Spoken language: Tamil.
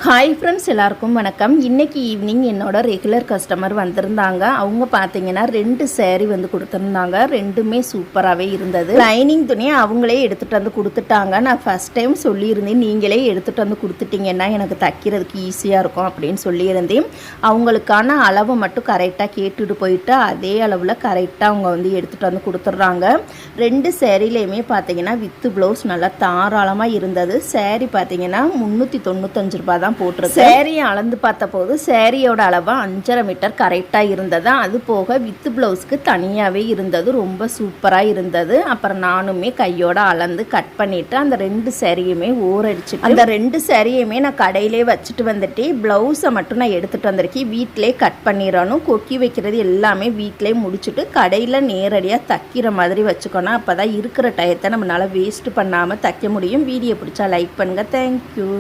ஹாய் ஃப்ரெண்ட்ஸ், எல்லாருக்கும் வணக்கம். இன்றைக்கி ஈவினிங் என்னோட ரெகுலர் கஸ்டமர் வந்திருந்தாங்க. அவங்க பார்த்தீங்கன்னா 2 சேரீ வந்து கொடுத்துருந்தாங்க. ரெண்டுமே சூப்பராகவே இருந்தது. லைனிங் துணியை அவங்களே எடுத்துகிட்டு வந்து கொடுத்துட்டாங்க. நான் ஃபஸ்ட் டைம் சொல்லியிருந்தேன், நீங்களே எடுத்துகிட்டு வந்து கொடுத்துட்டிங்கன்னா எனக்கு தைக்கிறதுக்கு ஈஸியாக இருக்கும் அப்படின்னு சொல்லியிருந்தேன். அவங்களுக்கான அளவை மட்டும் கரெக்டாக கேட்டுட்டு போயிட்டு அதே அளவில் கரெக்டாக அவங்க வந்து எடுத்துகிட்டு வந்து கொடுத்துட்றாங்க. 2 சேரீலையுமே பார்த்தீங்கன்னா வித்து ப்ளவுஸ் நல்லா தாராளமாக இருந்தது. சேரீ பார்த்தீங்கன்னா 395 ரூபா தான் போட்டிருக்கு. சேரீயை அளந்து பார்த்த போது சேரீயோட அளவு 5.5 மீட்டர் கரெக்டாக இருந்தது. அது போக வித்து ப்ளவுஸ்க்கு தனியாகவே இருந்தது. ரொம்ப சூப்பராக இருந்தது. அப்புறம் நானுமே கையோட அளந்து கட் பண்ணிவிட்டு அந்த 2 சேரீயுமே ஓரடிச்சு அந்த 2 சேரீயுமே நான் கடையிலே வச்சுட்டு வந்துட்டு ப்ளவுஸை மட்டும் நான் எடுத்துகிட்டு வந்திருக்கேன். வீட்டிலே கட் பண்ணிடணும். கொக்கி வைக்கிறது எல்லாமே வீட்டிலே முடிச்சுட்டு கடையில் நேரடியாக தைக்கிற மாதிரி வச்சுக்கணும். அப்போ தான் இருக்கிற டயத்தை நம்மளால் வேஸ்ட்டு பண்ணாமல் தைக்க முடியும். வீடியோ பிடிச்சா லைக் பண்ணுங்கள். தேங்க்யூ.